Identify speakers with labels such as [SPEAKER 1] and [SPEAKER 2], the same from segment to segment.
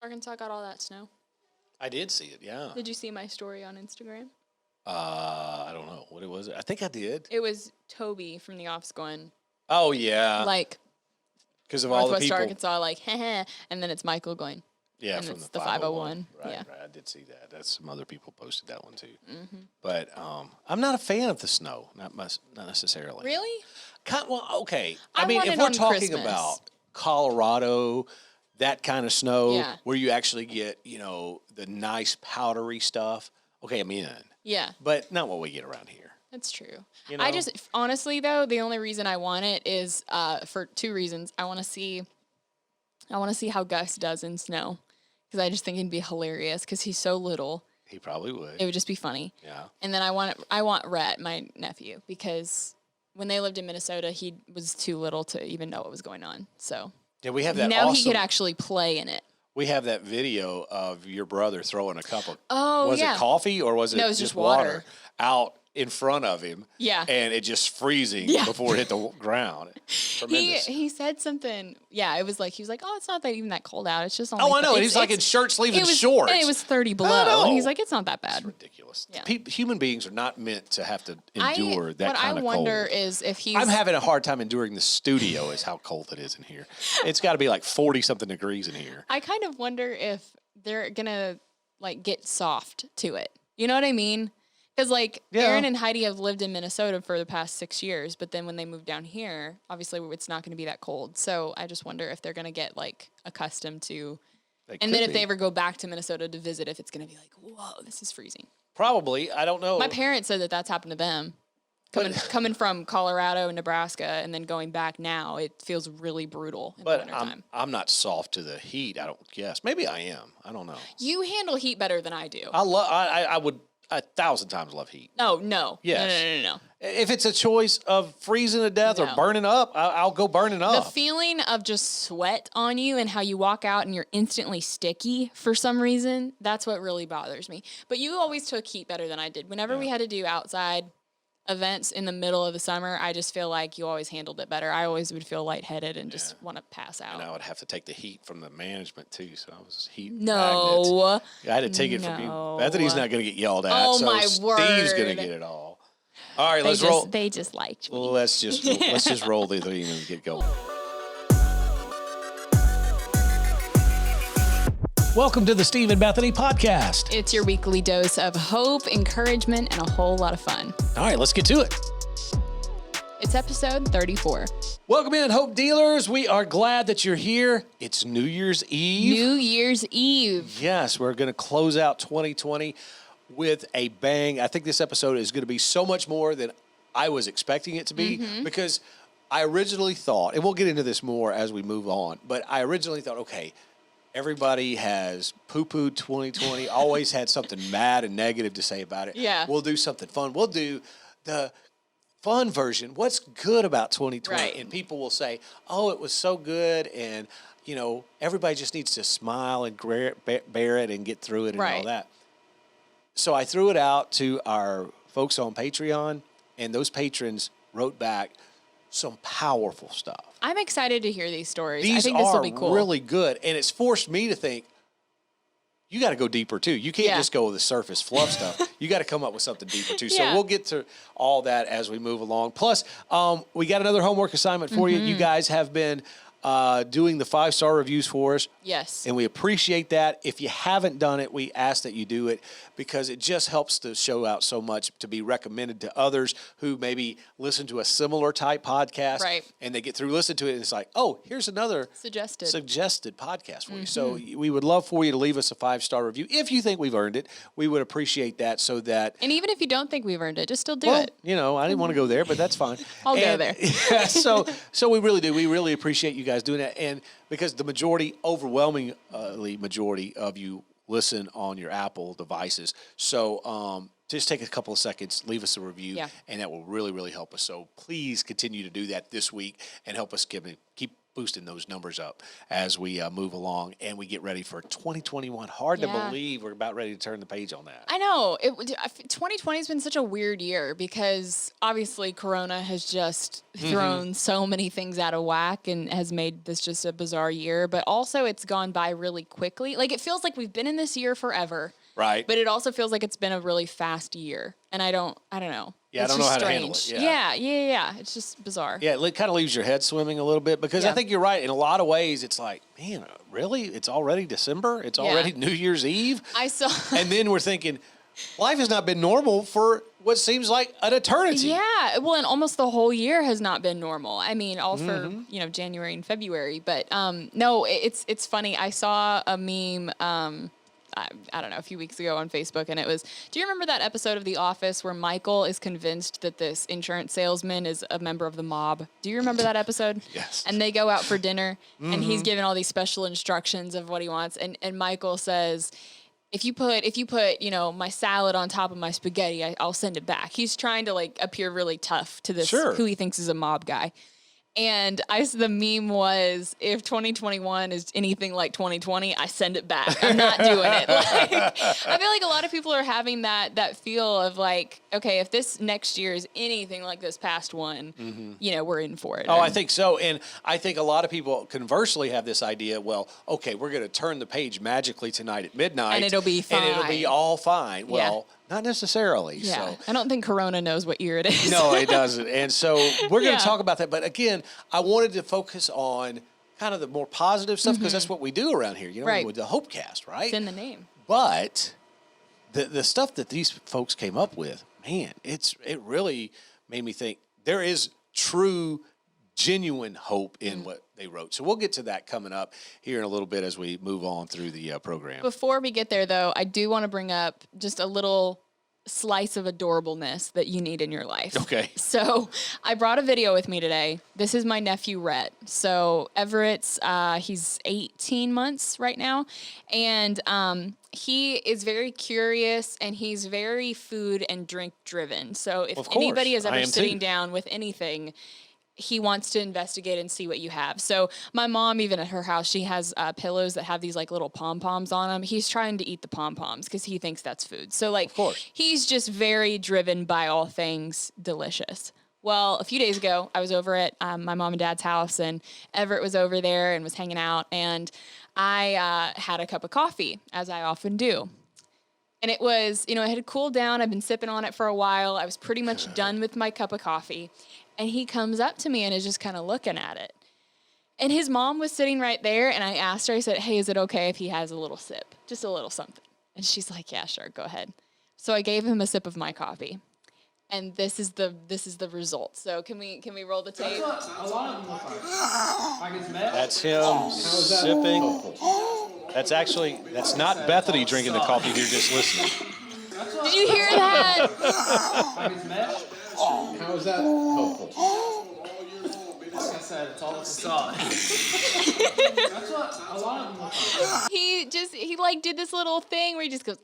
[SPEAKER 1] Arkansas got all that snow.
[SPEAKER 2] I did see it, yeah.
[SPEAKER 1] Did you see my story on Instagram?
[SPEAKER 2] I don't know. What it was? I think I did.
[SPEAKER 1] It was Toby from The Office going,
[SPEAKER 2] Oh, yeah.
[SPEAKER 1] like,
[SPEAKER 2] Because of all the
[SPEAKER 1] Northwest
[SPEAKER 2] people.
[SPEAKER 1] Arkansas, like, heh, and then it's Michael going,
[SPEAKER 2] Yeah,
[SPEAKER 1] and
[SPEAKER 2] from
[SPEAKER 1] it's
[SPEAKER 2] the
[SPEAKER 1] the
[SPEAKER 2] 501.
[SPEAKER 1] 501.
[SPEAKER 2] Right,
[SPEAKER 1] Yeah.
[SPEAKER 2] right. I did see that. That's some other people posted that one, too. But I'm not a fan of the snow. Not necessarily.
[SPEAKER 1] Really?
[SPEAKER 2] Well, okay.
[SPEAKER 1] I
[SPEAKER 2] mean,
[SPEAKER 1] want
[SPEAKER 2] if
[SPEAKER 1] it
[SPEAKER 2] we're
[SPEAKER 1] on
[SPEAKER 2] talking
[SPEAKER 1] Christmas.
[SPEAKER 2] about Colorado, that kind of snow
[SPEAKER 1] Yeah.
[SPEAKER 2] where you actually get, the nice powdery stuff, okay, I'm in.
[SPEAKER 1] Yeah,
[SPEAKER 2] But not what we get around here.
[SPEAKER 1] that's true.
[SPEAKER 2] You
[SPEAKER 1] I
[SPEAKER 2] know?
[SPEAKER 1] just, honestly, though, the only reason I want it is for two reasons. I want to see how Gus does in snow, because I just think it'd be hilarious, because he's so little.
[SPEAKER 2] He probably would.
[SPEAKER 1] It would just be funny.
[SPEAKER 2] Yeah.
[SPEAKER 1] And then I want Rhett, my nephew, because when they lived in Minnesota, he was too little to even know what was going on. So
[SPEAKER 2] Yeah, we have that
[SPEAKER 1] now
[SPEAKER 2] awesome,
[SPEAKER 1] he could actually play in it.
[SPEAKER 2] we have that video of your brother throwing a cup of,
[SPEAKER 1] Oh,
[SPEAKER 2] was
[SPEAKER 1] yeah.
[SPEAKER 2] it coffee or was it
[SPEAKER 1] No, it was
[SPEAKER 2] just
[SPEAKER 1] just water.
[SPEAKER 2] out in front of him?
[SPEAKER 1] Yeah.
[SPEAKER 2] And it just freezing
[SPEAKER 1] Yeah.
[SPEAKER 2] before it hit the ground. Tremendous.
[SPEAKER 1] He said something. Yeah, it was like, he was like, oh, it's not that even that cold out. It's just only.
[SPEAKER 2] Oh, I know. And
[SPEAKER 1] it's-
[SPEAKER 2] he's like in
[SPEAKER 1] it's-
[SPEAKER 2] shirt sleeves
[SPEAKER 1] it
[SPEAKER 2] and
[SPEAKER 1] was,
[SPEAKER 2] shorts.
[SPEAKER 1] And it was 30
[SPEAKER 2] I
[SPEAKER 1] below.
[SPEAKER 2] know.
[SPEAKER 1] And he's like, it's not that
[SPEAKER 2] It's
[SPEAKER 1] bad.
[SPEAKER 2] ridiculous.
[SPEAKER 1] Yeah.
[SPEAKER 2] Human beings are not meant to have to endure that
[SPEAKER 1] what
[SPEAKER 2] kind
[SPEAKER 1] I
[SPEAKER 2] of
[SPEAKER 1] wonder
[SPEAKER 2] cold.
[SPEAKER 1] is if he's.
[SPEAKER 2] I'm having a hard time enduring the studio is how cold it is in here. It's got to be like 40-something degrees in here.
[SPEAKER 1] I kind of wonder if they're gonna like get soft to it. You know what I mean? Because like
[SPEAKER 2] Yeah.
[SPEAKER 1] Aaron and Heidi have lived in Minnesota for the past 6 years, but then when they moved down here, obviously it's not going to be that cold. So I just wonder if they're gonna get like accustomed to. And then if they ever go back to Minnesota to visit, if it's gonna be like, whoa, this is freezing.
[SPEAKER 2] Probably, I don't know.
[SPEAKER 1] My parents said that that's happened to them. Coming from Colorado and Nebraska and then going back now, it feels really brutal in the
[SPEAKER 2] But
[SPEAKER 1] wintertime.
[SPEAKER 2] I'm not soft to the heat. I don't guess. Maybe I am. I don't know.
[SPEAKER 1] You handle heat better than I do.
[SPEAKER 2] I would 1,000 times love heat.
[SPEAKER 1] No.
[SPEAKER 2] Yes.
[SPEAKER 1] No.
[SPEAKER 2] If it's a choice of freezing to death or
[SPEAKER 1] No.
[SPEAKER 2] burning up, I'll go burning
[SPEAKER 1] The
[SPEAKER 2] up.
[SPEAKER 1] feeling of just sweat on you and how you walk out and you're instantly sticky for some reason, that's what really bothers me. But you always took heat better than I did. Whenever we had to do outside events in the middle of the summer, I just feel like you always handled it better. I always would feel lightheaded and just want to pass out.
[SPEAKER 2] And I would have to take the heat from the management too, so I was heat magnet.
[SPEAKER 1] No.
[SPEAKER 2] I had to take it from you.
[SPEAKER 1] No.
[SPEAKER 2] Bethany's not going to get yelled at.
[SPEAKER 1] Oh,
[SPEAKER 2] so
[SPEAKER 1] my
[SPEAKER 2] Steve's going to
[SPEAKER 1] word.
[SPEAKER 2] get it all. All right, let's roll.
[SPEAKER 1] They just liked me.
[SPEAKER 2] Let's just roll the theme and get going. Welcome to the Steve and Bethany podcast.
[SPEAKER 1] It's your weekly dose of hope, encouragement, and a whole lot of fun.
[SPEAKER 2] All right, let's get to it.
[SPEAKER 1] It's episode 34.
[SPEAKER 2] Welcome in, Hope Dealers. We are glad that you're here. It's New Year's Eve.
[SPEAKER 1] New Year's Eve.
[SPEAKER 2] Yes, we're going to close out 2020 with a bang. I think this episode is going to be so much more than I was expecting it to be because I originally thought, and we'll get into this more as we move on, but I originally thought, okay, everybody has poo-pooed 2020, always had something mad and negative to say about it.
[SPEAKER 1] Yeah.
[SPEAKER 2] We'll do something fun. We'll do the fun version. What's good about 2020?
[SPEAKER 1] Right.
[SPEAKER 2] And people will say, oh, it was so good. And, everybody just needs to smile and bear it and get through it and all
[SPEAKER 1] Right.
[SPEAKER 2] that. So I threw it out to our folks on Patreon, and those patrons wrote back some powerful stuff.
[SPEAKER 1] I'm excited to hear these stories.
[SPEAKER 2] These
[SPEAKER 1] I think this will
[SPEAKER 2] are
[SPEAKER 1] be cool.
[SPEAKER 2] really good, and it's forced me to think, you got to go deeper too. You can't
[SPEAKER 1] Yeah.
[SPEAKER 2] just go with the surface fluff stuff. You got to come up with something deeper too. So
[SPEAKER 1] Yeah.
[SPEAKER 2] we'll get to all that as we move along. Plus, we got another homework assignment for you. You guys have been doing the 5-star reviews for us.
[SPEAKER 1] Yes.
[SPEAKER 2] And we appreciate that. If you haven't done it, we ask that you do it because it just helps the show out so much to be recommended to others who maybe listen to a similar type podcast.
[SPEAKER 1] Right.
[SPEAKER 2] And they get through, listen to it, and it's like, oh, here's another
[SPEAKER 1] Suggested
[SPEAKER 2] podcast for you. So we would love for you to leave us a 5-star review. If you think we've earned it, we would appreciate that so that.
[SPEAKER 1] And even if you don't think we've earned it, just still do
[SPEAKER 2] Well,
[SPEAKER 1] it.
[SPEAKER 2] I didn't want to go there, but that's fine.
[SPEAKER 1] I'll go there.
[SPEAKER 2] Yeah, so we really do. We really appreciate you guys doing that. And because the overwhelmingly majority of you listen on your Apple devices. So just take a couple of seconds, leave us a review, and that will really, really help us. So please continue to do that this week and help us keep boosting those numbers up as we move along and we get ready for 2021. Hard to believe we're about ready to turn the page on that.
[SPEAKER 1] I know. 2020 has been such a weird year because obviously Corona has just thrown so many things out of whack and has made this just a bizarre year. But also it's gone by really quickly. Like it feels like we've been in this year forever.
[SPEAKER 2] Right.
[SPEAKER 1] But it also feels like it's been a really fast year. And I don't know.
[SPEAKER 2] Yeah,
[SPEAKER 1] It's
[SPEAKER 2] I don't know
[SPEAKER 1] just
[SPEAKER 2] how to handle
[SPEAKER 1] strange.
[SPEAKER 2] it.
[SPEAKER 1] Yeah. It's just bizarre.
[SPEAKER 2] Yeah, it kind of leaves your head swimming a little bit because I think you're right. In a lot of ways, it's like, man, really? It's already December? It's already New Year's Eve?
[SPEAKER 1] I saw.
[SPEAKER 2] And then we're thinking, life has not been normal for what seems like an eternity.
[SPEAKER 1] Yeah. Well, and almost the whole year has not been normal. I mean, all for, January and February. But no, it's funny. I saw a meme I don't know, a few weeks ago on Facebook, and it was, do you remember that episode of The Office where Michael is convinced that this insurance salesman is a member of the mob? Do you remember that episode?
[SPEAKER 2] Yes.
[SPEAKER 1] And they go out for dinner, and he's given all these special instructions of what he wants, and Michael says, if you put, my salad on top of my spaghetti, I'll send it back. He's trying to, like, appear really tough to this, who he thinks is a mob guy. And the meme was, if 2021 is anything like 2020, I send it back. I'm not doing it. Like, I feel like a lot of people are having that feel of like, okay, if this next year is anything like this past one, we're in for it.
[SPEAKER 2] Oh, I think so. And I think a lot of people conversely have this idea, well, okay, we're going to turn the page magically tonight at midnight.
[SPEAKER 1] And it'll be fine.
[SPEAKER 2] And it'll be all fine. Well, not necessarily.
[SPEAKER 1] Yeah.
[SPEAKER 2] So.
[SPEAKER 1] I don't think Corona knows what year it is.
[SPEAKER 2] No, it doesn't. And so we're going to talk about that. But again, I wanted to focus on kind of the more positive stuff because that's what we do around here, with the Hopecast, right?
[SPEAKER 1] It's in the name.
[SPEAKER 2] But the stuff that these folks came up with, man, it really made me think there is true, genuine hope in what they wrote. So we'll get to that coming up here in a little bit as we move on through the program.
[SPEAKER 1] Before we get there, though, I do want to bring up just a little slice of adorableness that you need in your life.
[SPEAKER 2] Okay.
[SPEAKER 1] So I brought a video with me today. This is my nephew, Rhett. So Everett's, he's 18 months right now. And he is very curious and he's very food and drink driven. So if anybody is ever sitting down with anything, he wants to investigate and see what you have. So my mom, even at her house, she has pillows that have these like little pom-poms on them. He's trying to eat the pom-poms because he thinks that's food. So like, he's just very driven by all things delicious. Well, a few days ago, I was over at my mom and dad's house, and Everett was over there and was hanging out, and I had a cup of coffee, as I often do. And it was, it had cooled down. I've been sipping on it for a while. I was pretty much done with my cup of coffee. And he comes up to me and is just kind of looking at it. And his mom was sitting right there. And I asked her, I said, hey, is it okay if he has a little sip? Just a little something. And she's like, yeah, sure, go ahead. So I gave him a sip of my coffee. And this is the result. So can we roll the tape?
[SPEAKER 2] That's him sipping. That's not Bethany drinking the coffee here, just listening.
[SPEAKER 1] Did you hear that?
[SPEAKER 3] How is that helpful?
[SPEAKER 4] Like I said, it's all the sauce.
[SPEAKER 3] That's what a lot of them.
[SPEAKER 1] He like did this little thing where he just goes,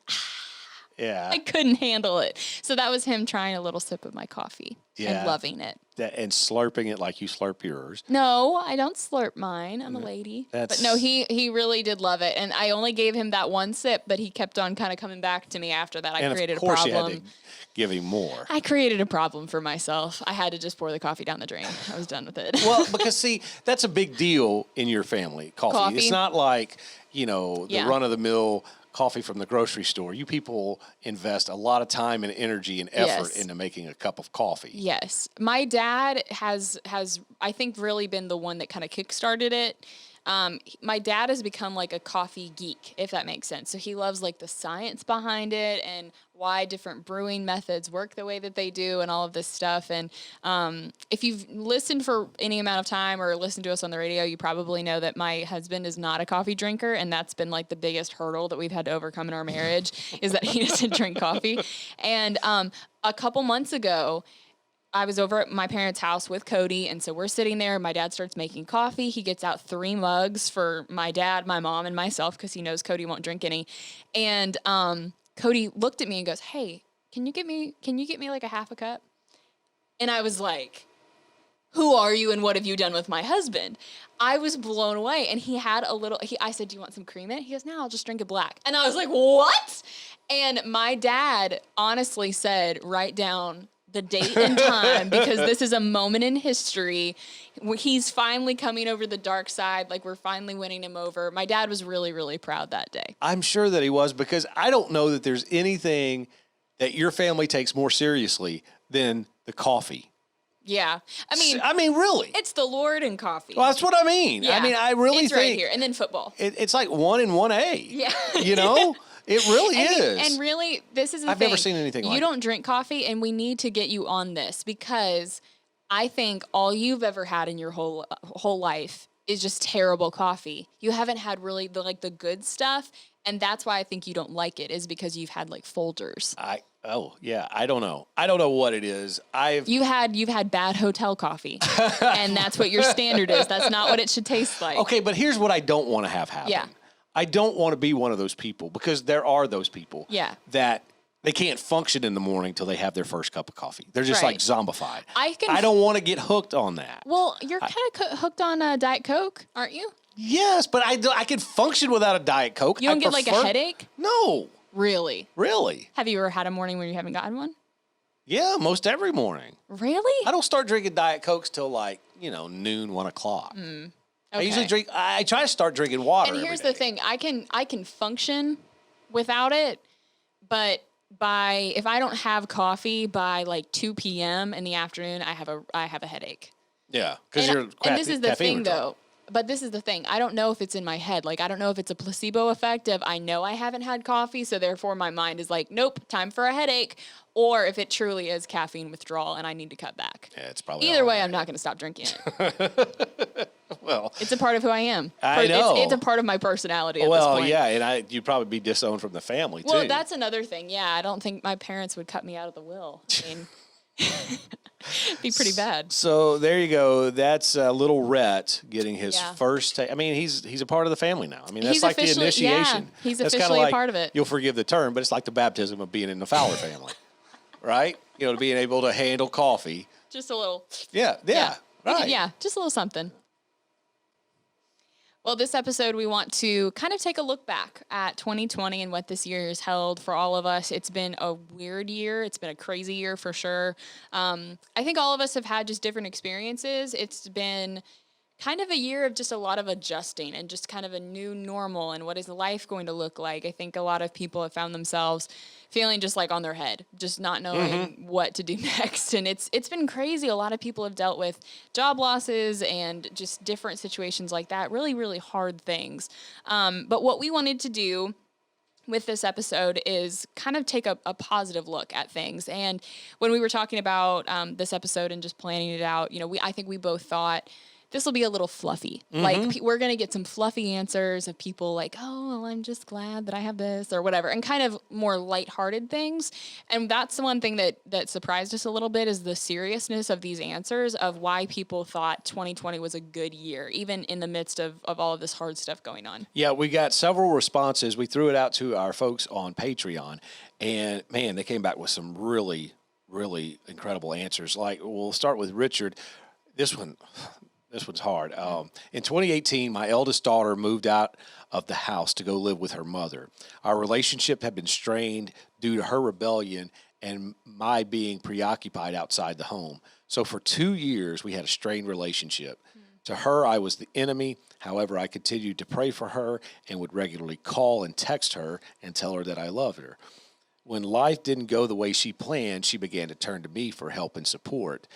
[SPEAKER 2] Yeah.
[SPEAKER 1] I couldn't handle it. So that was him trying a little sip of my coffee and loving it.
[SPEAKER 2] And slurping it like you slurp yours.
[SPEAKER 1] No, I don't slurp mine. I'm a lady. But no, he really did love it. And I only gave him that one sip, but he kept on kind of coming back to me after that. I created a problem.
[SPEAKER 2] And of course you had to give him more.
[SPEAKER 1] I created a problem for myself. I had to just pour the coffee down the drain. I was done with it.
[SPEAKER 2] Well, because see, that's a big deal in your family, coffee. It's not like, the run-of-the-mill coffee from the grocery store. You people invest a lot of time and energy and effort into making a cup of coffee.
[SPEAKER 1] Yes. My dad has I think really been the one that kind of kickstarted it. My dad has become like a coffee geek, if that makes sense. So he loves like the science behind it and why different brewing methods work the way that they do and all of this stuff. And if you've listened for any amount of time or listened to us on the radio, you probably know that my husband is not a coffee drinker. And that's been like the biggest hurdle that we've had to overcome in our marriage is that he doesn't drink coffee. And a couple months ago, I was over at my parents' house with Cody, and so we're sitting there. My dad starts making coffee. He gets out 3 mugs for my dad, my mom, and myself because he knows Cody won't drink any. And Cody looked at me and goes, "Hey, can you get me like a half a cup?" And I was like, who are you and what have you done with my husband? I was blown away. And he had a little, I said, do you want some cream in it? He goes, no, I'll just drink it black. And I was like, what? And my dad honestly said, write down the date and time because this is a moment in history. He's finally coming over the dark side. Like, we're finally winning him over. My dad was really, really proud that day.
[SPEAKER 2] I'm sure that he was, because I don't know that there's anything that your family takes more seriously than the coffee.
[SPEAKER 1] Yeah. I mean,
[SPEAKER 2] really.
[SPEAKER 1] it's the Lord and coffee.
[SPEAKER 2] Well, that's what I mean.
[SPEAKER 1] Yeah.
[SPEAKER 2] I mean, I really
[SPEAKER 1] it's
[SPEAKER 2] think
[SPEAKER 1] right here. And then football.
[SPEAKER 2] it's like 1 and 1A.
[SPEAKER 1] Yeah.
[SPEAKER 2] You know? It really
[SPEAKER 1] and,
[SPEAKER 2] is.
[SPEAKER 1] And really, this is the
[SPEAKER 2] I've
[SPEAKER 1] thing.
[SPEAKER 2] never seen anything like it.
[SPEAKER 1] You don't drink coffee, and we need to get you on this because I think all you've ever had in your whole life is just terrible coffee. You haven't had really the good stuff, and that's why I think you don't like it, is because you've had like Folgers.
[SPEAKER 2] I don't know. I don't know what it is.
[SPEAKER 1] You've had bad hotel coffee, and that's what your standard is. That's not what it should taste like.
[SPEAKER 2] Okay, but here's what I don't want to have happen.
[SPEAKER 1] Yeah.
[SPEAKER 2] I don't want to be one of those people, because there are those people that they can't function in the morning till they have their first cup of coffee. They're just like zombified. I don't want to get hooked on that.
[SPEAKER 1] Well, you're kind of hooked on Diet Coke, aren't you?
[SPEAKER 2] Yes, but I can function without a Diet Coke.
[SPEAKER 1] You don't get like a headache?
[SPEAKER 2] No.
[SPEAKER 1] Really?
[SPEAKER 2] Really?
[SPEAKER 1] Have you ever had a morning where you haven't gotten one?
[SPEAKER 2] Yeah, most every morning.
[SPEAKER 1] Really?
[SPEAKER 2] I don't start drinking Diet Cokes till noon, 1 o'clock. I usually I try to start drinking water.
[SPEAKER 1] And here's the thing: I can function without it, but if I don't have coffee by like 2 p.m. in the afternoon, I have a headache.
[SPEAKER 2] Yeah, because
[SPEAKER 1] and this is the thing though. But this is the thing. I don't know if it's in my head. Like, I don't know if it's a placebo effect of I know I haven't had coffee, so therefore my mind is like, nope, time for a headache. Or if it truly is caffeine withdrawal and I need to cut back.
[SPEAKER 2] Yeah, it's probably
[SPEAKER 1] either way. I'm not going to stop drinking it.
[SPEAKER 2] Well,
[SPEAKER 1] it's a part of who I am.
[SPEAKER 2] I know.
[SPEAKER 1] It's a part of my personality at this point.
[SPEAKER 2] Yeah, and you'd probably be disowned from the family, too.
[SPEAKER 1] Well, that's another thing. Yeah, I don't think my parents would cut me out of the will. I mean, be pretty bad.
[SPEAKER 2] So there you go. That's little Rhett getting his first. I mean, he's a part of the family now. I mean, that's like the initiation.
[SPEAKER 1] Yeah, he's
[SPEAKER 2] that's
[SPEAKER 1] officially
[SPEAKER 2] like,
[SPEAKER 1] a part of it.
[SPEAKER 2] You'll forgive the term, but it's like the baptism of being in the Fowler family, right? Being able to handle coffee.
[SPEAKER 1] Just a little.
[SPEAKER 2] Yeah. Right.
[SPEAKER 1] Yeah, just a little something. Well, this episode, we want to kind of take a look back at 2020 and what this year has held for all of us. It's been a weird year. It's been a crazy year for sure. I think all of us have had just different experiences. It's been kind of a year of just a lot of adjusting and just kind of a new normal and what is life going to look like. I think a lot of people have found themselves feeling just like on their head, just not knowing what to do next. And it's been crazy. A lot of people have dealt with job losses and just different situations like that, really, really hard things. But what we wanted to do with this episode is kind of take a positive look at things. And when we were talking about this episode and just planning it out, I think we both thought, this will be a little fluffy. Like, we're going to get some fluffy answers of people like, oh, well, I'm just glad that I have this or whatever, and kind of more lighthearted things. And that's the one thing that surprised us a little bit, is the seriousness of these answers of why people thought 2020 was a good year, even in the midst of all of this hard stuff going on.
[SPEAKER 2] Yeah, we got several responses. We threw it out to our folks on Patreon, and man, they came back with some really, really incredible answers. Like, we'll start with Richard. This one's hard. In 2018, my eldest daughter moved out of the house to go live with her mother. Our relationship had been strained due to her rebellion and my being preoccupied outside the home. So for 2 years, we had a strained relationship. To her, I was the enemy. However, I continued to pray for her and would regularly call and text her and tell her that I loved her. When life didn't go the way she planned, she began to turn to me for help and support.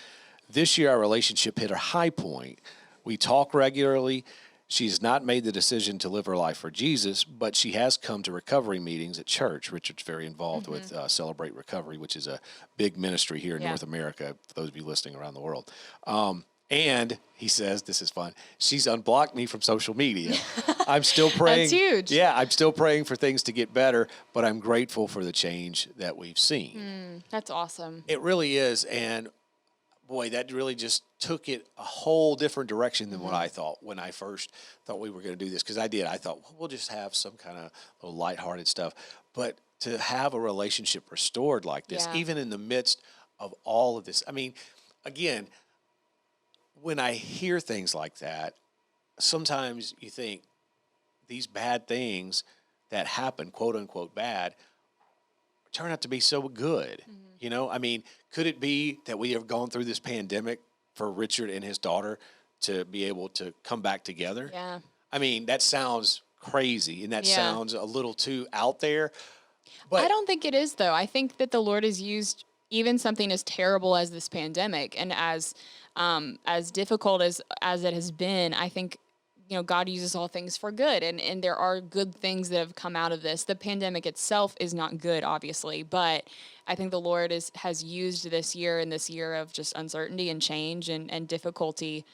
[SPEAKER 2] This year, our relationship hit a high point. We talk regularly. She's not made the decision to live her life for Jesus, but she has come to recovery meetings at church. Richard's very involved with Celebrate Recovery, which is a big ministry here in North America, for those of you listening around the world. And he says, this is fun, she's unblocked me from social media. I'm still praying.
[SPEAKER 1] That's huge.
[SPEAKER 2] Yeah, I'm still praying for things to get better, but I'm grateful for the change that we've seen.
[SPEAKER 1] That's awesome.
[SPEAKER 2] It really is. And boy, that really just took it a whole different direction than what I thought when I first thought we were going to do this. Because I thought, well, we'll just have some kind of little lighthearted stuff. But to have a relationship restored like this, even in the midst of all of this, I mean, again, when I hear things like that, sometimes you think these bad things that happen, quote unquote bad, turn out to be so good. You know, I mean, could it be that we have gone through this pandemic for Richard and his daughter to be able to come back together?
[SPEAKER 1] Yeah.
[SPEAKER 2] I mean, that sounds crazy and that
[SPEAKER 1] Yeah.
[SPEAKER 2] sounds a little too out there. But
[SPEAKER 1] I don't think it is, though. I think that the Lord has used even something as terrible as this pandemic and as difficult as it has been. I think, you know, God uses all things for good, and there are good things that have come out of this. The pandemic itself is not good, obviously, but I think the Lord has used this year and this year of just uncertainty and change and difficulty,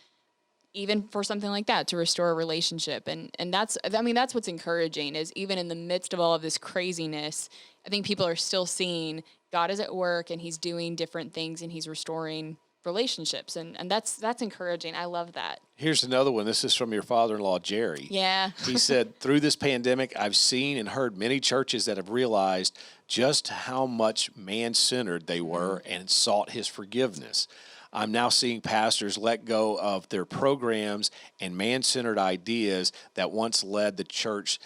[SPEAKER 1] even for something like that, to restore a relationship. And that's, I mean, that's what's encouraging, is even in the midst of all of this craziness, I think people are still seeing God is at work and he's doing different things and he's restoring relationships. And that's encouraging. I love that.
[SPEAKER 2] here's another one. This is from your father-in-law, Jerry.
[SPEAKER 1] Yeah.
[SPEAKER 2] He said, through this pandemic, I've seen and heard many churches that have realized just how much man-centered they were and sought his forgiveness. I'm now seeing pastors let go of their programs and man-centered ideas that once led the church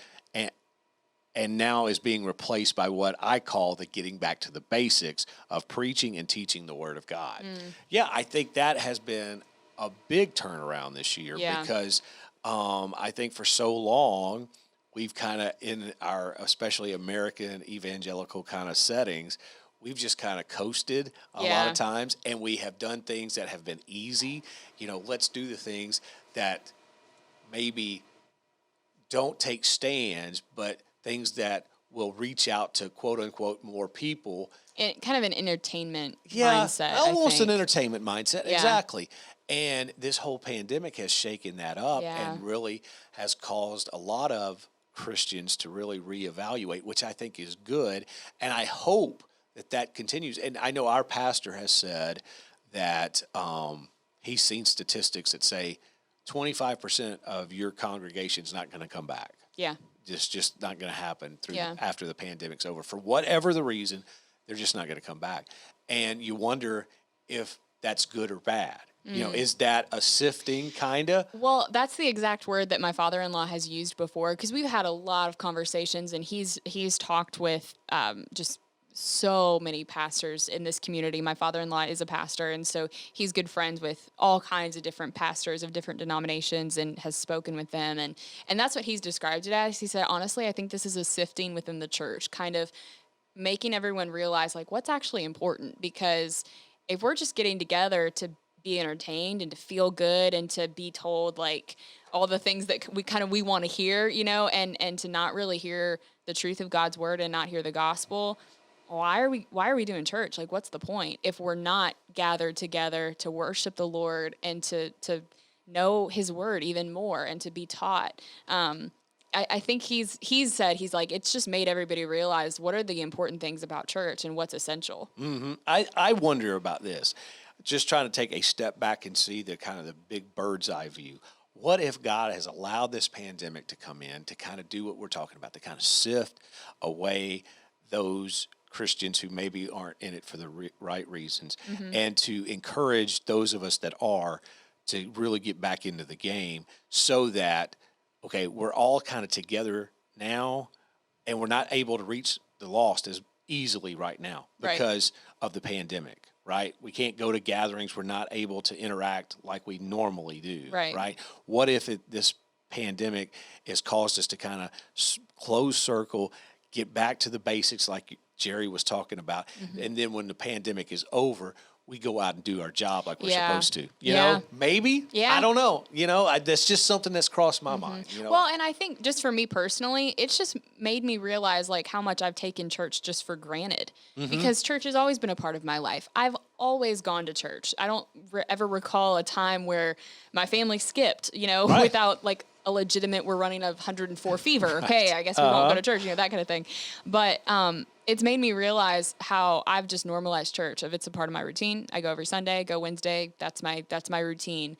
[SPEAKER 2] and now is being replaced by what I call the getting back to the basics of preaching and teaching the Word of God. Yeah, I think that has been a big turnaround this year
[SPEAKER 1] Yeah.
[SPEAKER 2] because I think for so long we've kind of, in our especially American evangelical kind of settings, we've just kind of coasted a lot
[SPEAKER 1] Yeah.
[SPEAKER 2] of times, and we have done things that have been easy. You know, let's do the things that maybe don't take stands, but things that will reach out to quote unquote more people.
[SPEAKER 1] Kind of an entertainment mindset.
[SPEAKER 2] Almost
[SPEAKER 1] I
[SPEAKER 2] an
[SPEAKER 1] think.
[SPEAKER 2] entertainment mindset.
[SPEAKER 1] Yeah.
[SPEAKER 2] Exactly. And this whole pandemic has shaken that up
[SPEAKER 1] Yeah.
[SPEAKER 2] and really has caused a lot of Christians to really reevaluate, which I think is good. And I hope that that continues. And I know our pastor has said that he's seen statistics that say 25% of your congregation is not going to come back.
[SPEAKER 1] Yeah.
[SPEAKER 2] Just not going to happen through
[SPEAKER 1] Yeah.
[SPEAKER 2] after the pandemic's over. For whatever the reason, they're just not going to come back. And you wonder if that's good or bad. You know, is that a sifting kind of?
[SPEAKER 1] Well, that's the exact word that my father-in-law has used before, because we've had a lot of conversations, and he's talked with just so many pastors in this community. My father-in-law is a pastor, and so he's good friends with all kinds of different pastors of different denominations and has spoken with them. And that's what he's described it as. He said, honestly, I think this is a sifting within the church, kind of making everyone realize like what's actually important, because if we're just getting together to be entertained and to feel good and to be told like all the things that we want to hear, you know, and to not really hear the truth of God's word and not hear the gospel, why are we doing church? Like, what's the point if we're not gathered together to worship the Lord and to know his word even more and to be taught? I think he's said, he's like, it's just made everybody realize what are the important things about church and what's essential.
[SPEAKER 2] I wonder about this. Just trying to take a step back and see the kind of the big bird's eye view. What if God has allowed this pandemic to come in to kind of do what we're talking about, to kind of sift away those Christians who maybe aren't in it for the right reasons, and to encourage those of us that are to really get back into the game, so that, okay, we're all kind of together now, and we're not able to reach the lost as easily right now
[SPEAKER 1] Right.
[SPEAKER 2] because of the pandemic, right? We can't go to gatherings. We're not able to interact like we normally do,
[SPEAKER 1] Right.
[SPEAKER 2] What if this pandemic has caused us to kind of close circle, get back to the basics like Jerry was talking about, and then when the pandemic is over, we go out and do our job like we're
[SPEAKER 1] Yeah.
[SPEAKER 2] supposed to. You
[SPEAKER 1] Yeah.
[SPEAKER 2] know, maybe.
[SPEAKER 1] Yeah.
[SPEAKER 2] I don't know. You know, that's just something that's crossed my mind. You know,
[SPEAKER 1] Well, and I think just for me personally, it's just made me realize like how much I've taken church just for granted, because church has always been a part of my life. I've always gone to church. I don't ever recall a time where my family skipped, you know,
[SPEAKER 2] Right.
[SPEAKER 1] without like a legitimate, we're running a 104 fever. Okay, I guess we won't go to church, you know, that kind of thing. But it's made me realize how I've just normalized church. If it's a part of my routine, I go every Sunday, go Wednesday. That's my routine.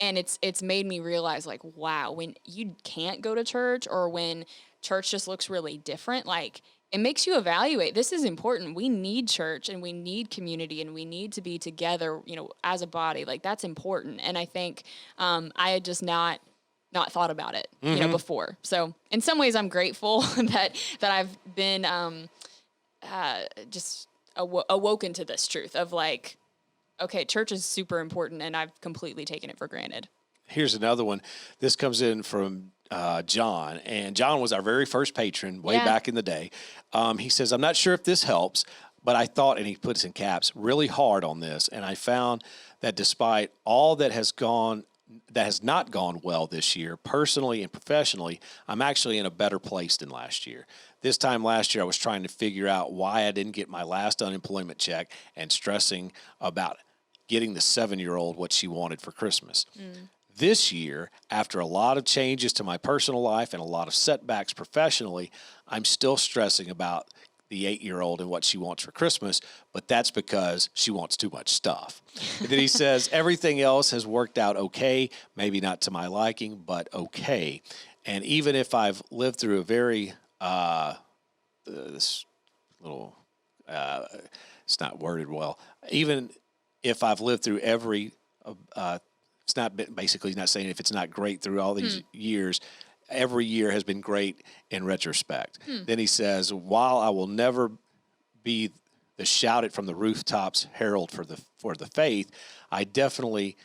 [SPEAKER 1] And it's made me realize like, wow, when you can't go to church or when church just looks really different, like it makes you evaluate. This is important. We need church and we need community and we need to be together, as a body. Like that's important. And I think I had just not thought about it, before. So in some ways I'm grateful that I've been just awoken to this truth of like, okay, church is super important and I've completely taken it for granted.
[SPEAKER 2] Here's another one. This comes in from John, and John was our very first patron way back in the day. He says, I'm not sure if this helps, but I thought, and he puts in caps, really hard on this, and I found that despite all that has not gone well this year, personally and professionally, I'm actually in a better place than last year. This time last year, I was trying to figure out why I didn't get my last unemployment check and stressing about getting the 7-year-old what she wanted for Christmas. This year, after a lot of changes to my personal life and a lot of setbacks professionally, I'm still stressing about the 8-year-old and what she wants for Christmas, but that's because she wants too much stuff. And then he says, everything else has worked out okay, maybe not to my liking, but okay. And even if I've lived through a very, this little, it's not worded well, even if I've lived through every, it's not basically, he's not saying if it's not great through all these years, every year has been great in retrospect. Then he says, while I will never be the shout it from the rooftops herald for the faith, I definitely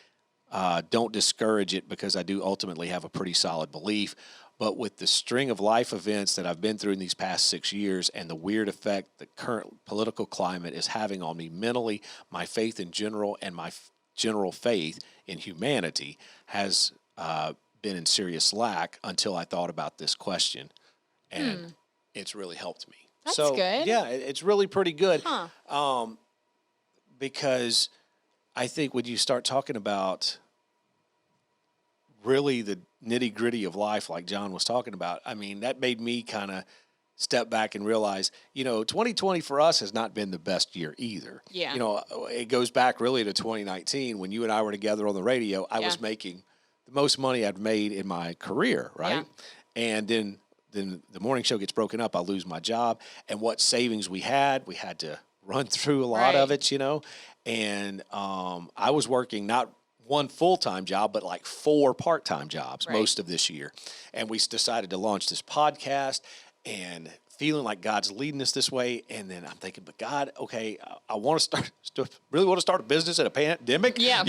[SPEAKER 2] don't discourage it because I do ultimately have a pretty solid belief. But with the string of life events that I've been through in these past 6 years and the weird effect the current political climate is having on me mentally, my faith in general and my general faith in humanity has been in serious lack until I thought about this question, and it's really helped me.
[SPEAKER 1] That's
[SPEAKER 2] so,
[SPEAKER 1] good.
[SPEAKER 2] Yeah, it's really pretty good.
[SPEAKER 1] Huh.
[SPEAKER 2] Because I think when you start talking about really the nitty gritty of life, like John was talking about, I mean, that made me kind of step back and realize, 2020 for us has not been the best year either.
[SPEAKER 1] Yeah.
[SPEAKER 2] It goes back really to 2019 when you and I were together on the radio. I was making the most money I've made in my career, right?
[SPEAKER 1] Yeah.
[SPEAKER 2] And then the morning show gets broken up. I lose my job. And what savings we had to run through a lot of it, And I was working not one full-time job, but like 4 part-time jobs most of this year. And we decided to launch this podcast and feeling like God's leading us this way. And then I'm thinking, but God, okay, I want to really want to start a business in a pandemic.
[SPEAKER 1] Yeah.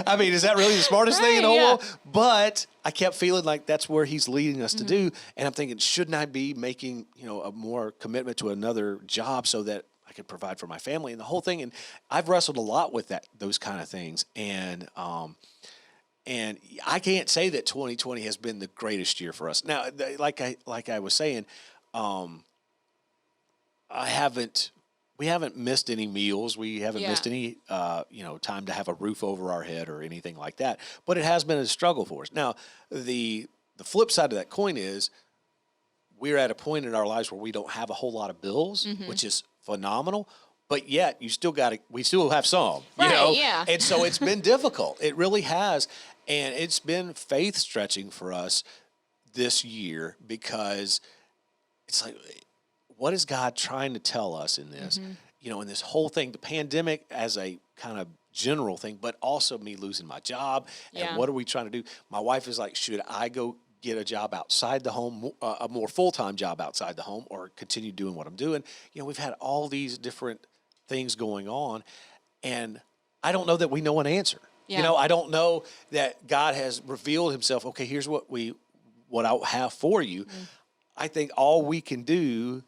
[SPEAKER 2] I mean, is that really the smartest thing in the whole world? But I kept feeling like that's where he's leading us to do. And I'm thinking, shouldn't I be making, a more commitment to another job so that I could provide for my family and the whole thing? And I've wrestled a lot with those kind of things. And I can't say that 2020 has been the greatest year for us. Now, like I was saying, we haven't missed any meals. We haven't missed any, time to have a roof over our head or anything like that. But it has been a struggle for us. Now, the flip side of that coin is we're at a point in our lives where we don't have a whole lot of bills, which is phenomenal. But yet, we still have some,
[SPEAKER 1] Yeah.
[SPEAKER 2] And so it's been difficult. It really has. And it's been faith stretching for us this year because it's like, what is God trying to tell us in this? In this whole thing, the pandemic as a kind of general thing, but also me losing my job. And what are we trying to do? My wife is like, should I go get a job outside the home, a more full-time job outside the home, or continue doing what I'm doing? We've had all these different things going on, and I don't know that we know an answer.
[SPEAKER 1] Yeah.
[SPEAKER 2] I don't know that God has revealed himself. Okay, here's what I have for you. I think all we can do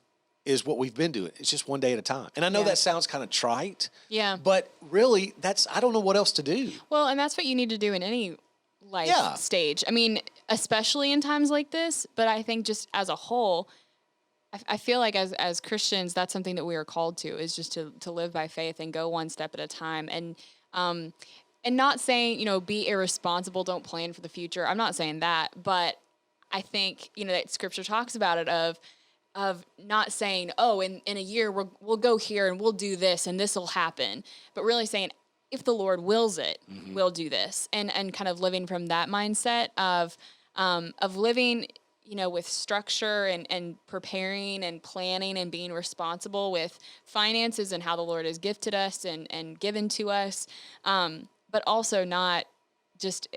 [SPEAKER 2] is what we've been doing. It's just one day at a time. And I know that sounds kind of trite.
[SPEAKER 1] Yeah.
[SPEAKER 2] But really, I don't know what else to do.
[SPEAKER 1] Well, and that's what you need to do in any life stage. I mean, especially in times like this, but I think just as a whole, I feel like as Christians, that's something that we are called to, is just to live by faith and go one step at a time. And not saying, be irresponsible, don't plan for the future. I'm not saying that, but I think, that scripture talks about it of not saying, oh, in a year we'll go here and we'll do this and this will happen, but really saying, if the Lord wills it, we'll do this, and kind of living from that mindset of living with structure and preparing and planning and being responsible with finances and how the Lord has gifted us and given to us, but also not just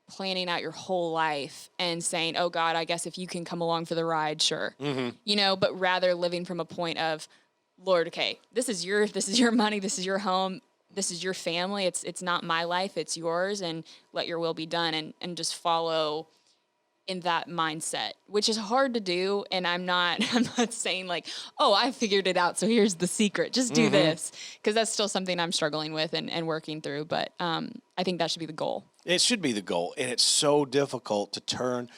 [SPEAKER 1] planning out your whole life and saying, oh God, I guess if you can come along for the ride, sure. But rather living from a point of, Lord, okay, this is your money, this is your home, this is your family. It's not my life, it's yours, and let your will be done, and just follow in that mindset, which is hard to do. And I'm not saying like, oh, I figured it out, so here's the secret, just do this, because that's still something I'm struggling with and working through. But I think that should be the goal.
[SPEAKER 2] It should be the goal. And it's so difficult to turn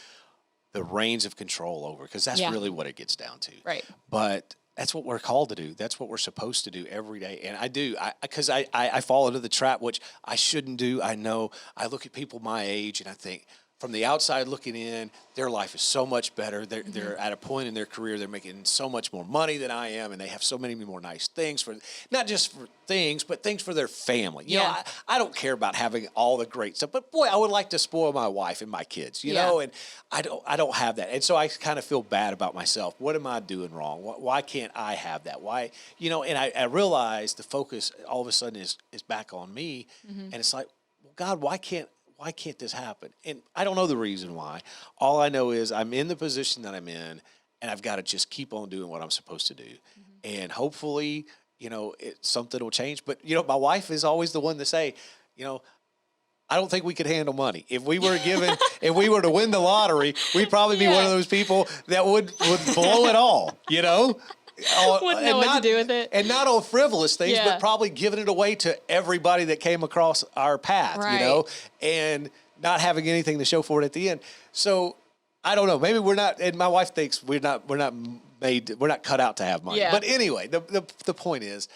[SPEAKER 2] the reins of control over, because that's really what it gets down to.
[SPEAKER 1] Right.
[SPEAKER 2] But that's what we're called to do. That's what we're supposed to do every day. And I do, because I fall into the trap, which I shouldn't do. I know. I look at people my age and I think, from the outside looking in, their life is so much better. They're at a point in their career, they're making so much more money than I am, and they have so many more nice things, for not just for things, but things for their family. You know, I don't care about having all the great stuff, but boy, I would like to spoil my wife and my kids, you know, and I don't have that. And so I kind of feel bad about myself. What am I doing wrong? Why can't I have that? Why, and I realize the focus all of a sudden is back on me, and it's like, well, God, why can't this happen? And I don't know the reason why. All I know is I'm in the position that I'm in, and I've got to just keep on doing what I'm supposed to do. And hopefully, something will change. But, my wife is always the one to say, I don't think we could handle money. If we were if we were to win the lottery, we'd probably be one of those people that would blow it all,
[SPEAKER 1] Wouldn't know what to do with it.
[SPEAKER 2] And not on frivolous things, but probably giving it away to everybody that came across our path, and not having anything to show for it at the end. So I don't know. Maybe we're not, and my wife thinks we're not cut out to have money. But anyway, the point is,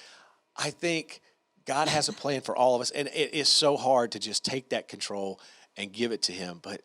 [SPEAKER 2] I think God has a plan for all of us, and it is so hard to just take that control and give it to Him. But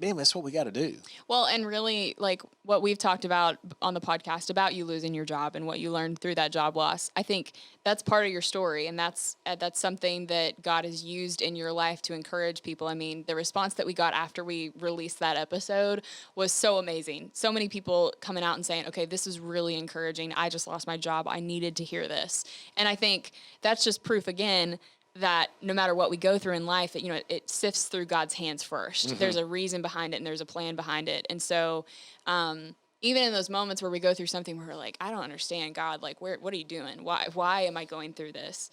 [SPEAKER 2] man, that's what we got to do.
[SPEAKER 1] Well, and really, like what we've talked about on the podcast about you losing your job and what you learned through that job loss, I think that's part of your story, and that's something that God has used in your life to encourage people. I mean, the response that we got after we released that episode was so amazing. So many people coming out and saying, okay, this is really encouraging. I just lost my job. I needed to hear this. And I think that's just proof again that no matter what we go through in life, it sifts through God's hands first. There's a reason behind it, and there's a plan behind it. And so even in those moments where we go through something where we're like, I don't understand, God, like, what are you doing? Why am I going through this?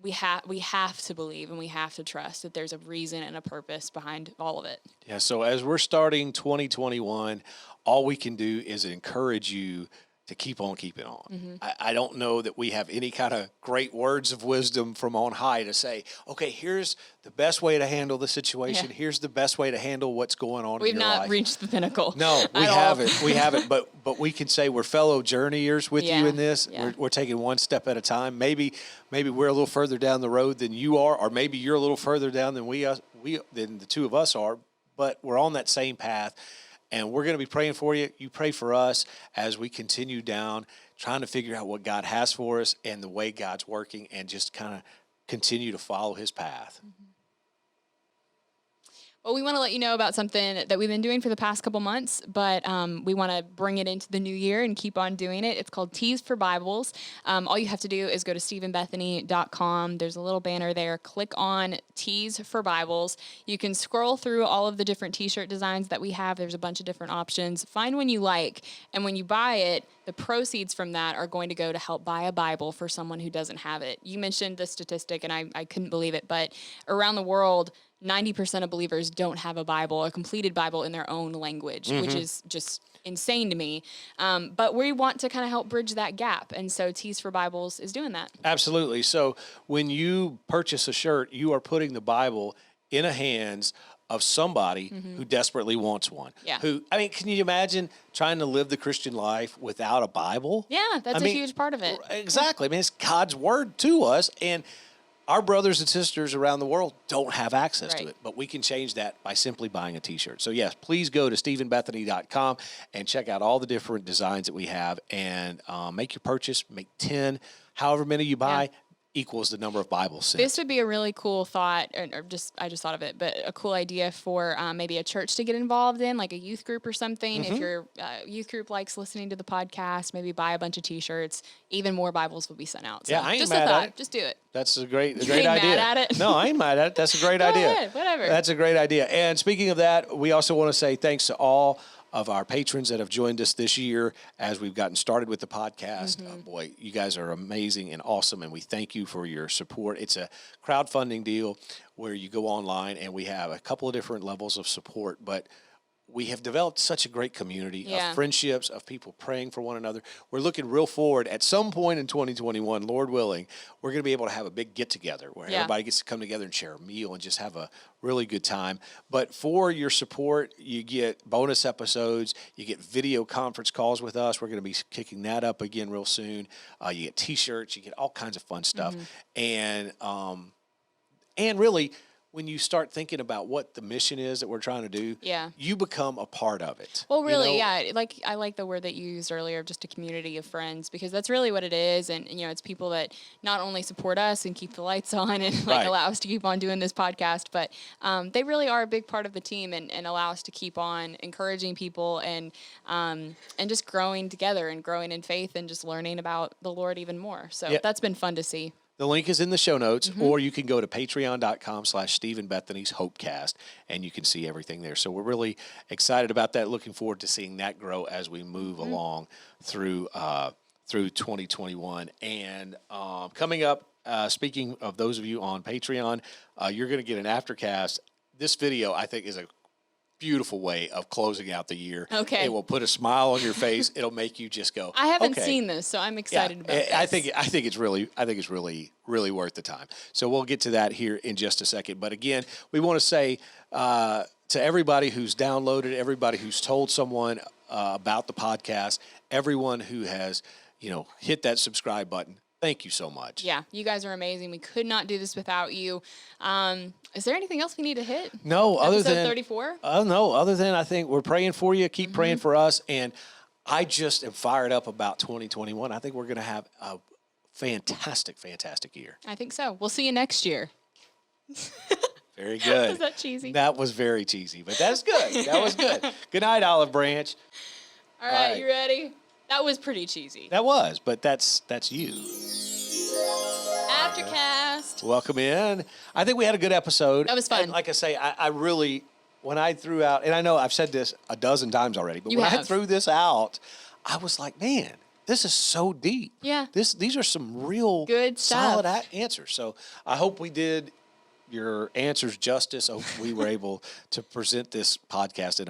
[SPEAKER 1] We have to believe, and we have to trust that there's a reason and a purpose behind all of it.
[SPEAKER 2] Yeah, so as we're starting 2021, all we can do is encourage you to keep on keeping on. I don't know that we have any kind of great words of wisdom from on high to say, okay, here's the best way to handle the situation. Here's the best way to handle what's going on in your life. We've not
[SPEAKER 1] reached the pinnacle.
[SPEAKER 2] No, we haven't. We haven't. But we can say we're fellow journeyers with you in this.
[SPEAKER 1] Yeah.
[SPEAKER 2] We're taking one step at a time. Maybe we're a little further down the road than you are, or maybe you're a little further down than than the two of us are. But we're on that same path. And we're going to be praying for you. You pray for us as we continue down, trying to figure out what God has for us and the way God's working, and just kind of continue to follow His path.
[SPEAKER 1] Well, we want to let you know about something that we've been doing for the past couple months, but we want to bring it into the new year and keep on doing it. It's called Tees for Bibles. All you have to do is go to stephenbethany.com. There's a little banner there. Click on Tees for Bibles. You can scroll through all of the different T-shirt designs that we have. There's a bunch of different options. Find one you like, and when you buy it, the proceeds from that are going to go to help buy a Bible for someone who doesn't have it. You mentioned the statistic, and I couldn't believe it, but around the world, 90% of believers don't have a Bible, a completed Bible in their own language, which is just insane to me. But we want to kind of help bridge that gap. And so Tees for Bibles is doing that.
[SPEAKER 2] Absolutely. So when you purchase a shirt, you are putting the Bible in the hands of somebody who desperately wants one.
[SPEAKER 1] Yeah.
[SPEAKER 2] Can you imagine trying to live the Christian life without a Bible?
[SPEAKER 1] Yeah, that's a huge part of it.
[SPEAKER 2] Exactly. It's God's word to us, and our brothers and sisters around the world don't have access to it, but we can change that by simply buying a T-shirt. So yes, please go to stephenbethany.com and check out all the different designs that we have, and make your purchase, make 10, however many you buy. equals the number of Bibles sent.
[SPEAKER 1] This would be a really cool thought, I just thought of it, but a cool idea for maybe a church to get involved in, like a youth group or something. If your youth group likes listening to the podcast, maybe buy a bunch of T-shirts. Even more Bibles will be sent out. So
[SPEAKER 2] Yeah, I ain't
[SPEAKER 1] just
[SPEAKER 2] mad
[SPEAKER 1] a
[SPEAKER 2] at
[SPEAKER 1] thought.
[SPEAKER 2] it.
[SPEAKER 1] Just do it.
[SPEAKER 2] That's a great
[SPEAKER 1] ain't
[SPEAKER 2] idea.
[SPEAKER 1] mad at it?
[SPEAKER 2] No, I ain't mad at it. That's a great
[SPEAKER 1] Go
[SPEAKER 2] idea.
[SPEAKER 1] ahead, whatever.
[SPEAKER 2] That's a great idea. And speaking of that, we also want to say thanks to all of our patrons that have joined us this year as we've gotten started with the podcast. Boy, you guys are amazing and awesome, and we thank you for your support. It's a crowdfunding deal where you go online, and we have a couple of different levels of support, but we have developed such a great community of friendships, of people praying for one another. We're looking real forward. At some point in 2021, Lord willing, we're going to be able to have a big get-together where everybody gets to come together and share a meal and just have a really good time. But for your support, you get bonus episodes. You get video conference calls with us. We're going to be kicking that up again real soon. You get T-shirts. You get all kinds of fun stuff. And really, when you start thinking about what the mission is that we're trying to do, you become a part of it.
[SPEAKER 1] Well, really, like I like the word that you used earlier, just a community of friends, because that's really what it is. And it's people that not only support us and keep the lights on and allow us to keep on doing this podcast, but they really are a big part of the team and allow us to keep on encouraging people and just growing together and growing in faith and just learning about the Lord even more. So that's been fun to see.
[SPEAKER 2] The link is in the show notes, or you can go to patreon.com/Stephen Bethany's Hopecast, and you can see everything there. So we're really excited about that. Looking forward to seeing that grow as we move along through 2021. And coming up, speaking of those of you on Patreon, you're going to get an aftercast. This video, I think, is a beautiful way of closing out the year.
[SPEAKER 1] Okay.
[SPEAKER 2] It will put a smile on your face. It'll make you just go,
[SPEAKER 1] I haven't
[SPEAKER 2] okay.
[SPEAKER 1] seen this, so I'm excited about this.
[SPEAKER 2] I think it's really worth the time. So we'll get to that here in just a second. But again, we want to say to everybody who's downloaded, everybody who's told someone about the podcast, everyone who has, hit that subscribe button. Thank you so much.
[SPEAKER 1] Yeah, you guys are amazing. We could not do this without you. Is there anything else we need to hit?
[SPEAKER 2] No, other
[SPEAKER 1] Episode
[SPEAKER 2] than
[SPEAKER 1] 34?
[SPEAKER 2] No, other than I think we're praying for you. Keep praying for us, and I just am fired up about 2021. I think we're going to have a fantastic year.
[SPEAKER 1] I think so. We'll see you next year.
[SPEAKER 2] Very good.
[SPEAKER 1] Was that cheesy?
[SPEAKER 2] That was very cheesy, but that's good. That was good. Good night, Olive Branch.
[SPEAKER 1] All right, you ready? That was pretty cheesy.
[SPEAKER 2] That was, but that's you.
[SPEAKER 1] Aftercast.
[SPEAKER 2] Welcome in. I think we had a good episode.
[SPEAKER 1] That was fun.
[SPEAKER 2] And like I say, I really, when I threw out, and I know I've said this a dozen times already, but I threw this out, I was like, man, this is so deep.
[SPEAKER 1] Yeah.
[SPEAKER 2] These are some real
[SPEAKER 1] good
[SPEAKER 2] solid
[SPEAKER 1] stuff.
[SPEAKER 2] answers. So I hope we did your answers justice. I hope we were able to present this podcast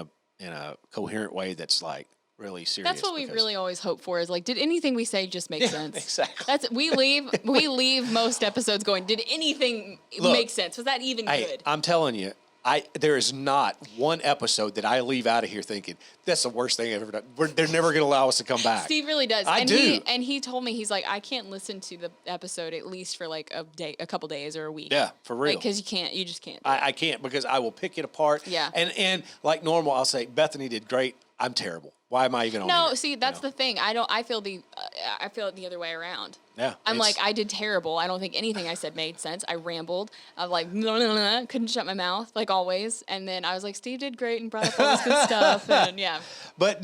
[SPEAKER 2] in a coherent way that's like really serious.
[SPEAKER 1] That's what we really always hope for is like, did anything we say just make sense?
[SPEAKER 2] Exactly.
[SPEAKER 1] We leave most episodes going, did anything make sense? Was that even good?
[SPEAKER 2] I'm telling you, there is not one episode that I leave out of here thinking that's the worst thing I've ever done. They're never going to allow us to come back.
[SPEAKER 1] Steve really does.
[SPEAKER 2] I do.
[SPEAKER 1] And he told me, he's like, I can't listen to the episode at least for like a couple days or a week.
[SPEAKER 2] Yeah, for real.
[SPEAKER 1] Because you just can't.
[SPEAKER 2] I can't because I will pick it apart.
[SPEAKER 1] Yeah.
[SPEAKER 2] And like normal, I'll say Bethany did great. I'm terrible. Why am I even on here?
[SPEAKER 1] See, that's the thing. I feel it the other way around.
[SPEAKER 2] Yeah.
[SPEAKER 1] I'm like, I did terrible. I don't think anything I said made sense. I rambled. I was like, couldn't shut my mouth like always. And then I was like, Steve did great and brought up all this good stuff. And yeah.
[SPEAKER 2] But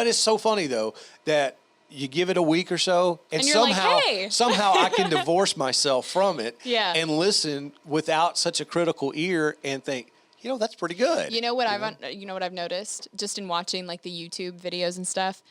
[SPEAKER 2] it's so funny though that you give it a week or so, and
[SPEAKER 1] you're
[SPEAKER 2] somehow,
[SPEAKER 1] like, hey.
[SPEAKER 2] somehow I can divorce myself from it,
[SPEAKER 1] Yeah.
[SPEAKER 2] and listen without such a critical ear and think, that's pretty good.
[SPEAKER 1] You know what I've noticed just in watching like the YouTube videos and stuff.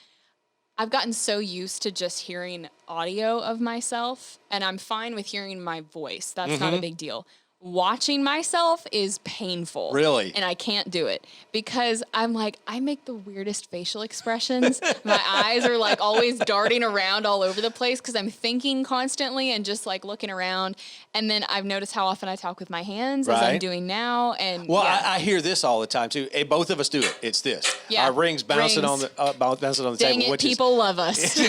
[SPEAKER 1] I've gotten so used to just hearing audio of myself, and I'm fine with hearing my voice. That's not a big deal. Watching myself is painful.
[SPEAKER 2] Really?
[SPEAKER 1] And I can't do it because I'm like, I make the weirdest facial expressions. My eyes are like always darting around all over the place because I'm thinking constantly and just like looking around. And then I've noticed how often I talk with my hands as I'm doing now. And
[SPEAKER 2] well, I hear this all the time too. And both of us do it. It's this.
[SPEAKER 1] Yeah.
[SPEAKER 2] Our rings bouncing on the
[SPEAKER 1] Dang
[SPEAKER 2] table.
[SPEAKER 1] it, people love us.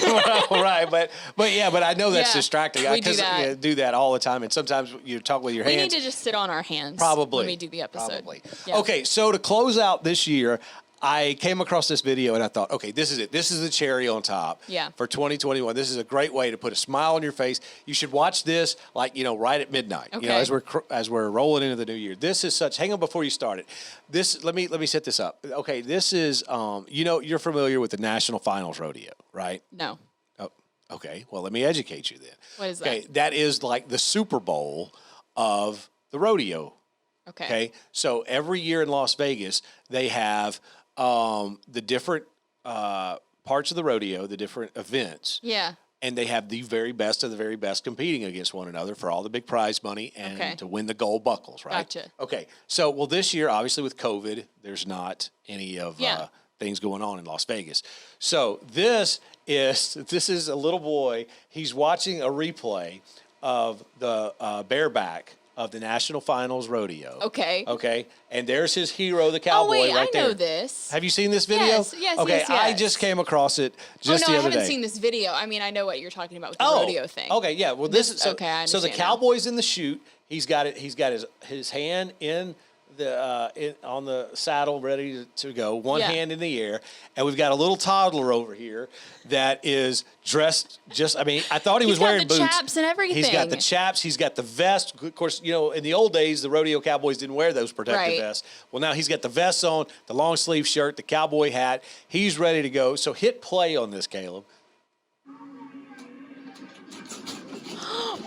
[SPEAKER 2] Right, but I know that's distracting.
[SPEAKER 1] We do that.
[SPEAKER 2] Do that all the time, and sometimes you talk with your hands.
[SPEAKER 1] We need to just sit on our hands
[SPEAKER 2] Probably
[SPEAKER 1] when we do the episode.
[SPEAKER 2] Probably.
[SPEAKER 1] Yeah.
[SPEAKER 2] Okay, so to close out this year, I came across this video and I thought, okay, this is it. This is the cherry on top
[SPEAKER 1] Yeah.
[SPEAKER 2] for 2021. This is a great way to put a smile on your face. You should watch this like, right at midnight,
[SPEAKER 1] Okay.
[SPEAKER 2] as we're rolling into the new year. This is such, hang on before you start it. Let me set this up. Okay, this is, you're familiar with the National Finals Rodeo, right?
[SPEAKER 1] No.
[SPEAKER 2] Oh, okay. Well, let me educate you then.
[SPEAKER 1] What is
[SPEAKER 2] Okay,
[SPEAKER 1] that?
[SPEAKER 2] that is like the Super Bowl of the rodeo.
[SPEAKER 1] Okay.
[SPEAKER 2] Okay, so every year in Las Vegas, they have the different parts of the rodeo, the different events,
[SPEAKER 1] Yeah.
[SPEAKER 2] and they have the very best of the very best competing against one another for all the big prize money and
[SPEAKER 1] Okay.
[SPEAKER 2] to win the gold buckles, right?
[SPEAKER 1] Gotcha.
[SPEAKER 2] Okay, so this year, obviously with COVID, there's not any of
[SPEAKER 1] Yeah.
[SPEAKER 2] things going on in Las Vegas. So this is a little boy. He's watching a replay of the bareback of the National Finals Rodeo.
[SPEAKER 1] Okay.
[SPEAKER 2] Okay. And there's his hero, the cowboy,
[SPEAKER 1] Oh wait,
[SPEAKER 2] right
[SPEAKER 1] I
[SPEAKER 2] there.
[SPEAKER 1] know this.
[SPEAKER 2] Have you seen this video?
[SPEAKER 1] Yes,
[SPEAKER 2] Okay,
[SPEAKER 1] yes,
[SPEAKER 2] I
[SPEAKER 1] yes.
[SPEAKER 2] just came across it just
[SPEAKER 1] oh no,
[SPEAKER 2] the
[SPEAKER 1] I
[SPEAKER 2] other
[SPEAKER 1] haven't
[SPEAKER 2] day.
[SPEAKER 1] seen this video. I mean, I know what you're talking about with the
[SPEAKER 2] Oh,
[SPEAKER 1] rodeo thing.
[SPEAKER 2] okay, yeah. Well, this is
[SPEAKER 1] okay, I
[SPEAKER 2] so the
[SPEAKER 1] understand now.
[SPEAKER 2] cowboy's in the chute. He's got it. He's got his hand in the on the saddle, ready to go. One
[SPEAKER 1] Yeah.
[SPEAKER 2] hand in the air, and we've got a little toddler over here that is dressed just. I mean, I thought he
[SPEAKER 1] He's
[SPEAKER 2] was
[SPEAKER 1] got
[SPEAKER 2] wearing
[SPEAKER 1] the
[SPEAKER 2] boots.
[SPEAKER 1] chaps and
[SPEAKER 2] He's got the
[SPEAKER 1] everything.
[SPEAKER 2] chaps. He's got the vest. Of course, in the old days, the rodeo cowboys didn't wear those protective
[SPEAKER 1] Right.
[SPEAKER 2] vests. Well, now he's got the vest on, the long sleeve shirt, the cowboy hat. He's ready to go. So hit play on this, Caleb.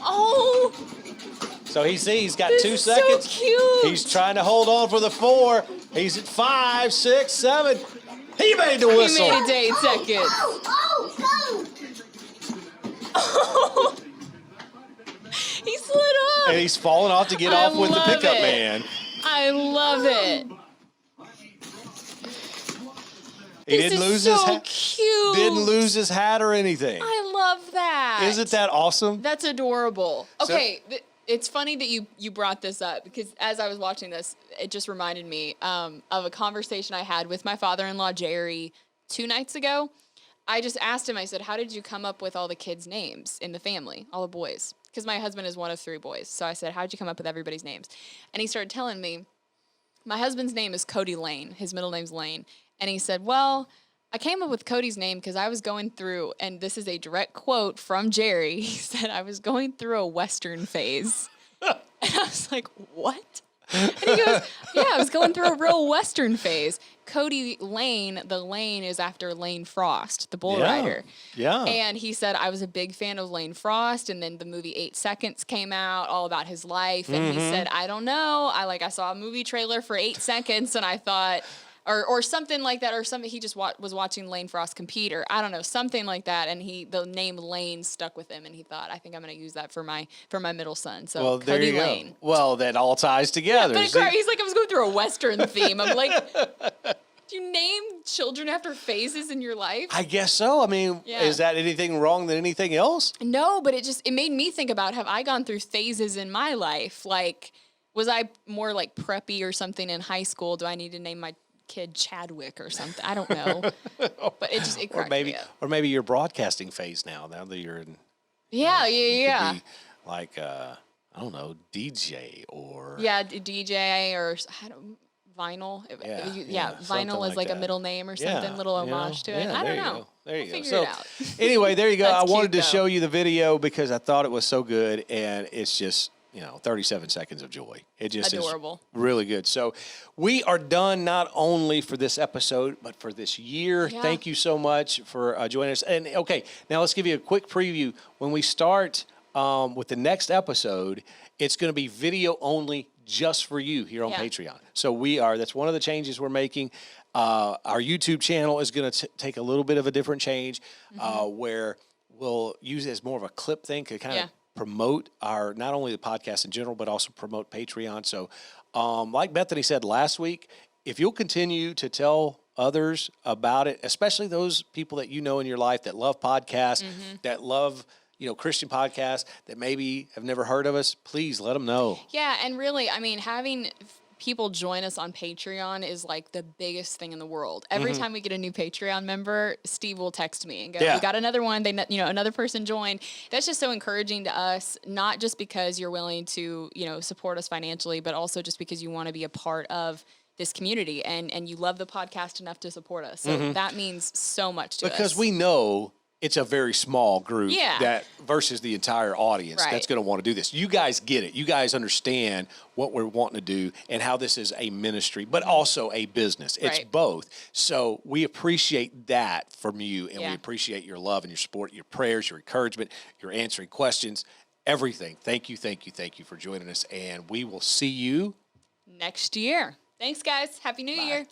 [SPEAKER 1] Oh,
[SPEAKER 2] So he's got
[SPEAKER 1] this
[SPEAKER 2] 2
[SPEAKER 1] is
[SPEAKER 2] seconds.
[SPEAKER 1] so cute.
[SPEAKER 2] He's trying to hold on for the 4. He's at 5, 6, 7. He made the
[SPEAKER 1] he
[SPEAKER 2] whistle.
[SPEAKER 1] made it to 8 seconds. He slid up.
[SPEAKER 2] And he's falling off to get
[SPEAKER 1] I
[SPEAKER 2] off with the
[SPEAKER 1] love
[SPEAKER 2] pickup
[SPEAKER 1] it.
[SPEAKER 2] man.
[SPEAKER 1] I love it.
[SPEAKER 2] He
[SPEAKER 1] This
[SPEAKER 2] didn't
[SPEAKER 1] is
[SPEAKER 2] lose
[SPEAKER 1] so
[SPEAKER 2] his hat.
[SPEAKER 1] cute.
[SPEAKER 2] Didn't lose his hat or anything.
[SPEAKER 1] I love that.
[SPEAKER 2] Isn't that awesome?
[SPEAKER 1] That's adorable.
[SPEAKER 2] So-
[SPEAKER 1] Okay, it's funny that you brought this up because as I was watching this, it just reminded me of a conversation I had with my father-in-law Jerry 2 nights ago. I just asked him. I said, "How did you come up with all the kids' names in the family, all the boys?" Because my husband is one of 3 boys. So I said, "How did you come up with everybody's names?" And he started telling me, "My husband's name is Cody Lane. His middle name's Lane." And he said, "Well, I came up with Cody's name because I was going through," and this is a direct quote from Jerry. He said, "I was going through a Western phase." And I was like, "What?" And he goes, "Yeah, I was going through a real Western phase." Cody Lane, the Lane is after Lane Frost, the bull rider.
[SPEAKER 2] Yeah.
[SPEAKER 1] And he said, I was a big fan of Lane Frost. And then the movie 8 Seconds came out, all about his life. And he said, I don't know. I saw a movie trailer for 8 Seconds and I thought, or something like that, or something. He just was watching Lane Frost compete, or I don't know, something like that. And the name Lane stuck with him. And he thought, I think I'm going to use that for my middle son. So
[SPEAKER 2] well, there
[SPEAKER 1] Cody
[SPEAKER 2] you
[SPEAKER 1] Lane.
[SPEAKER 2] go. Well, that all ties together.
[SPEAKER 1] But
[SPEAKER 2] See?
[SPEAKER 1] he's like, I was going through a Western theme. I'm like, do you name children after phases in your life?
[SPEAKER 2] I guess so. I mean,
[SPEAKER 1] Yeah.
[SPEAKER 2] is that anything wrong than anything else?
[SPEAKER 1] No, but it made me think about, have I gone through phases in my life? Like, was I more like preppy or something in high school? Do I need to name my kid Chadwick or something? I don't know. But it
[SPEAKER 2] Or
[SPEAKER 1] cracked me
[SPEAKER 2] maybe,
[SPEAKER 1] up.
[SPEAKER 2] or maybe your broadcasting phase now that you're in.
[SPEAKER 1] Yeah,
[SPEAKER 2] you
[SPEAKER 1] yeah.
[SPEAKER 2] could be like I don't know, DJ or
[SPEAKER 1] Yeah, DJ or I don't vinyl.
[SPEAKER 2] Yeah, something
[SPEAKER 1] Vinyl is
[SPEAKER 2] like
[SPEAKER 1] like a
[SPEAKER 2] that.
[SPEAKER 1] middle name or
[SPEAKER 2] Yeah,
[SPEAKER 1] something, little
[SPEAKER 2] you know,
[SPEAKER 1] homage to it.
[SPEAKER 2] yeah,
[SPEAKER 1] I
[SPEAKER 2] there
[SPEAKER 1] don't
[SPEAKER 2] you
[SPEAKER 1] know.
[SPEAKER 2] go. There you go.
[SPEAKER 1] Figure
[SPEAKER 2] So
[SPEAKER 1] it out.
[SPEAKER 2] anyway, there you go.
[SPEAKER 1] That's
[SPEAKER 2] I wanted
[SPEAKER 1] cute,
[SPEAKER 2] to
[SPEAKER 1] though.
[SPEAKER 2] show you the video because I thought it was so good, and it's just 37 seconds of joy. It just
[SPEAKER 1] Adorable.
[SPEAKER 2] is really good. So we are done not only for this episode but for this year.
[SPEAKER 1] Yeah.
[SPEAKER 2] Thank you so much for joining us. And okay, now let's give you a quick preview. When we start with the next episode, it's going to be video only just for you here on
[SPEAKER 1] Yeah.
[SPEAKER 2] Patreon. So that's one of the changes we're making. Our YouTube channel is going to take a little bit of a different change where we'll use it as more of a clip thing to kind of promote not only the podcast in general, but also promote Patreon. So like Bethany said last week, if you'll continue to tell others about it, especially those people that in your life that love podcasts, that love Christian podcasts, that maybe have never heard of us, please let them know.
[SPEAKER 1] Yeah, and really, I mean, having people join us on Patreon is like the biggest thing in the world. Every time we get a new Patreon member, Steve will text me and go,
[SPEAKER 2] Yeah.
[SPEAKER 1] "We got another one. Another person joined." That's just so encouraging to us, not just because you're willing to, support us financially, but also just because you want to be a part of this community, and you love the podcast enough to support us. So that means so much to us.
[SPEAKER 2] Because we know it's a very small group
[SPEAKER 1] Yeah.
[SPEAKER 2] that versus the entire audience
[SPEAKER 1] Right.
[SPEAKER 2] that's going to want to do this. You guys get it. You guys understand what we're wanting to do and how this is a ministry, but also a business. It's
[SPEAKER 1] Right.
[SPEAKER 2] both. So we appreciate that from you, and we
[SPEAKER 1] Yeah.
[SPEAKER 2] appreciate your love and your support, your prayers, your encouragement, your answering questions, everything. Thank you, thank you, thank you for joining us, and we will see you
[SPEAKER 1] Next year. Thanks, guys. Happy New Year.